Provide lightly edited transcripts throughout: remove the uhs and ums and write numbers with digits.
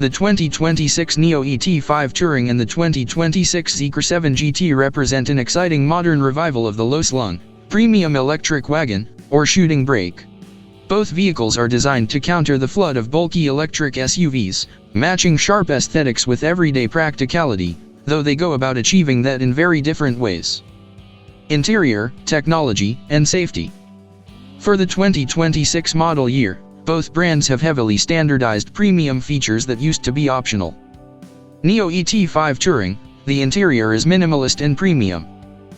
The 2026 Nio ET5 Touring and the 2026 Zeekr 7 GT represent an exciting modern revival of the low-slung, premium electric wagon, or shooting brake. Both vehicles are designed to counter the flood of bulky electric SUVs, matching sharp aesthetics with everyday practicality, though they go about achieving that in very different ways. Interior, technology, and safety. For the 2026 model year, both brands have heavily standardized premium features that used to be optional. Nio ET5 Touring, the interior is minimalist and premium.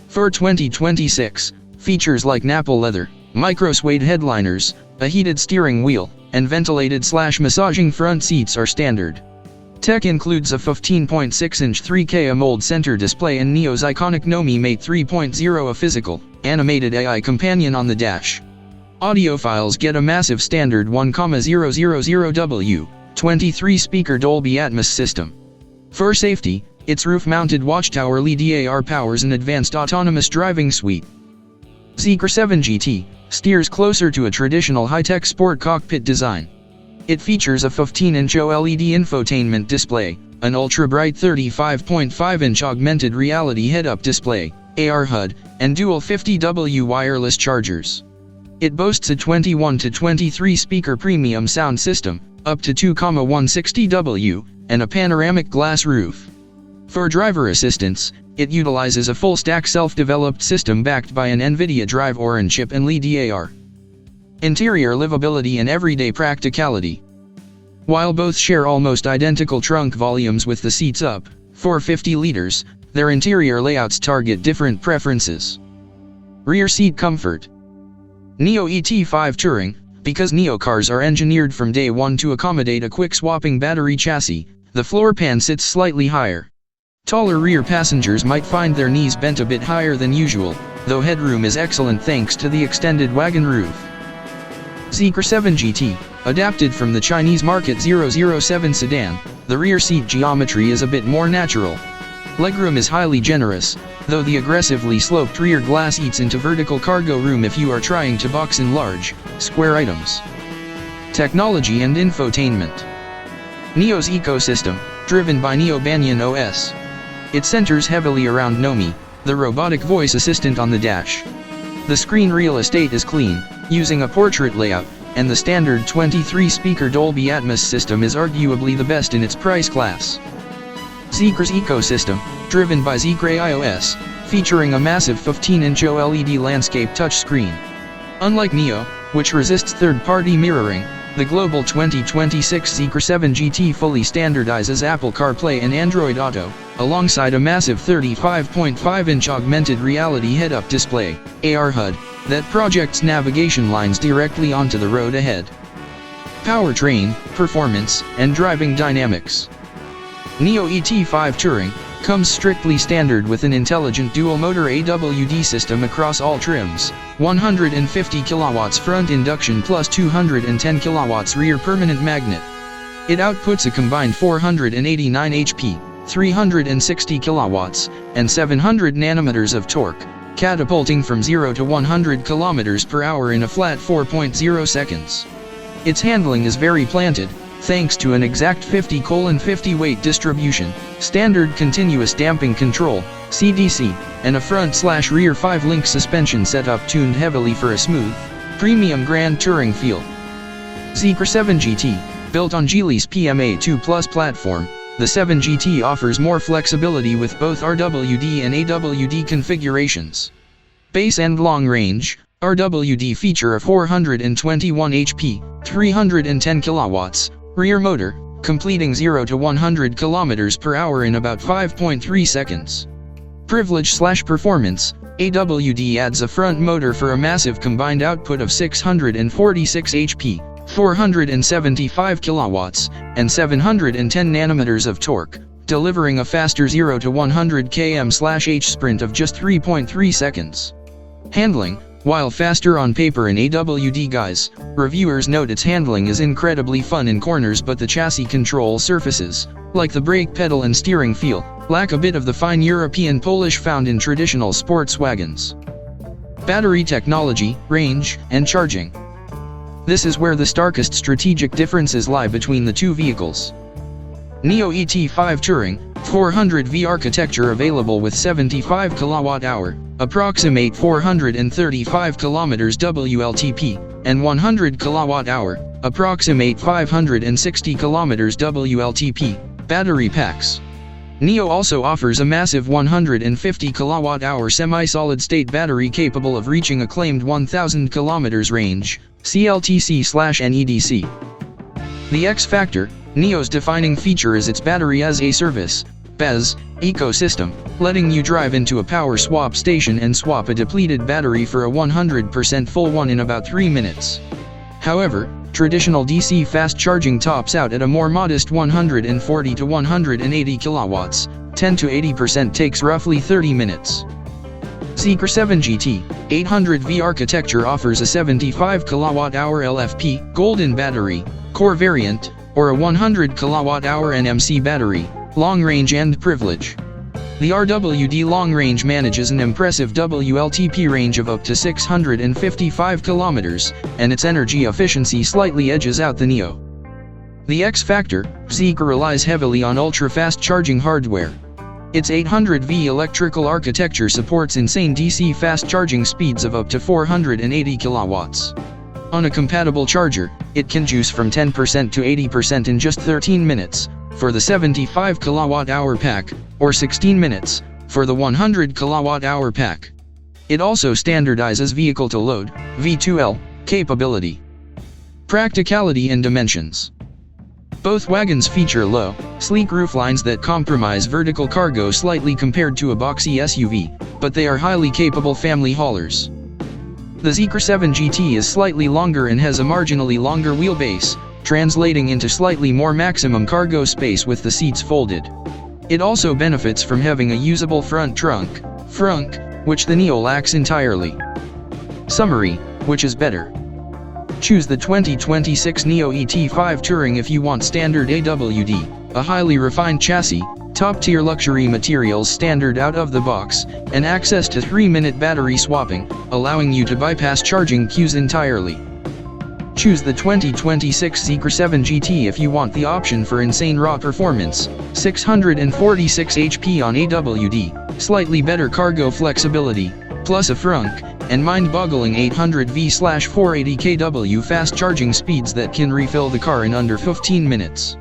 For 2026, features like nappa leather, micro-suede headliners, a heated steering wheel, and ventilated/massaging front seats are standard. Tech includes a 15.6-inch 3K AMOLED center display and Nio's iconic Nomi Mate 3.0, a physical, animated AI companion on the dash. Audiophiles get a massive standard 1,000W, 23-speaker Dolby Atmos system. For safety, its roof-mounted watchtower LiDAR powers an advanced autonomous driving suite. Zeekr 7 GT steers closer to a traditional high-tech sport cockpit design. It features a 15-inch OLED infotainment display, an ultra-bright 35.5-inch augmented reality head-up display, AR HUD, and dual 50W wireless chargers. It boasts a 21 to 23 speaker premium sound system, up to 2,160W, and a panoramic glass roof. For driver assistance, it utilizes a full-stack self-developed system backed by an NVIDIA Drive Orin chip and LiDAR. Interior livability and everyday practicality. While both share almost identical trunk volumes with the seats up, 450 liters, their interior layouts target different preferences. Rear seat comfort. Nio ET5 Touring, because Nio cars are engineered from day one to accommodate a quick-swapping battery chassis, the floor pan sits slightly higher. Taller rear passengers might find their knees bent a bit higher than usual, though headroom is excellent thanks to the extended wagon roof. Zeekr 7 GT, adapted from the Chinese market 007 sedan, the rear seat geometry is a bit more natural. Legroom is highly generous, though the aggressively sloped rear glass eats into vertical cargo room if you are trying to box in large, square items. Technology and infotainment. Nio's ecosystem, driven by Nio Banyan OS. It centers heavily around Nomi, the robotic voice assistant on the dash. The screen real estate is clean, using a portrait layout, and the standard 23-speaker Dolby Atmos system is arguably the best in its price class. Zeekr's ecosystem, driven by Zeekr iOS, featuring a massive 15-inch OLED landscape touchscreen. Unlike Nio, which resists third-party mirroring, the global 2026 Zeekr 7 GT fully standardizes Apple CarPlay and Android Auto, alongside a massive 35.5-inch augmented reality head-up display, AR HUD, that projects navigation lines directly onto the road ahead. Powertrain, performance, and driving dynamics. Nio ET5 Touring comes strictly standard with an intelligent dual-motor AWD system across all trims, 150 kilowatts front induction plus 210 kilowatts rear permanent magnet. It outputs a combined 489 HP, 360 kilowatts, and 700 nanometers of torque, catapulting from 0 to 100 kilometers per hour in a flat 4.0 seconds. Its handling is very planted, thanks to an exact 50/50 weight distribution, standard continuous damping control, CDC, and a front/rear 5-link suspension setup tuned heavily for a smooth, premium grand touring feel. Zeekr 7 GT, built on Geely's PMA2 Plus platform, the 7 GT offers more flexibility with both RWD and AWD configurations. Base and long range, RWD feature a 421 HP, 310 kilowatts, rear motor, completing 0 to 100 kilometers per hour in about 5.3 seconds. Privilege/performance, AWD adds a front motor for a massive combined output of 646 HP, 475 kilowatts, and 710 nanometers of torque, delivering a faster 0 to 100 km/h sprint of just 3.3 seconds. Handling, while faster on paper in AWD guise, reviewers note its handling is incredibly fun in corners, but the chassis control surfaces, like the brake pedal and steering feel, lack a bit of the fine European polish found in traditional sports wagons. Battery technology, range, and charging. This is where the starkest strategic differences lie between the two vehicles. Nio ET5 Touring, 400V architecture available with 75 kWh, approximate 435 km WLTP, and 100 kWh, approximate 560 km WLTP, battery packs. Nio also offers a massive 150 kWh semi-solid-state battery capable of reaching a claimed 1000 km range, CLTC/NEDC. The X Factor, Nio's defining feature is its battery as a service (BES) ecosystem, letting you drive into a power swap station and swap a depleted battery for a 100% full one in about 3 minutes. However, traditional DC fast charging tops out at a more modest 140 to 180 kilowatts, 10 to 80% takes roughly 30 minutes. Zeekr 7 GT 800V architecture offers a 75 kWh LFP golden battery, core variant, or a 100 kWh NMC battery, long range and privilege. The RWD long range manages an impressive WLTP range of up to 655 km, and its energy efficiency slightly edges out the Nio. The X Factor, Zeekr relies heavily on ultra-fast charging hardware. Its 800V electrical architecture supports insane DC fast charging speeds of up to 480 kilowatts. On a compatible charger, it can juice from 10% to 80% in just 13 minutes, for the 75 kWh pack, or 16 minutes, for the 100 kWh pack. It also standardizes vehicle-to-load, V2L, capability. Practicality and dimensions. Both wagons feature low, sleek rooflines that compromise vertical cargo slightly compared to a boxy SUV, but they are highly capable family haulers. The Zeekr 7 GT is slightly longer and has a marginally longer wheelbase, translating into slightly more maximum cargo space with the seats folded. It also benefits from having a usable front trunk, which the Nio lacks entirely. Summary, which is better? Choose the 2026 Nio ET5 Touring if you want standard AWD, a highly refined chassis, top-tier luxury materials standard out of the box, and access to 3-minute battery swapping, allowing you to bypass charging queues entirely. Choose the 2026 Zeekr 7 GT if you want the option for insane raw performance, 646 HP on AWD, slightly better cargo flexibility, plus a frunk, and mind-boggling 800V/480 kW fast charging speeds that can refill the car in under 15 minutes.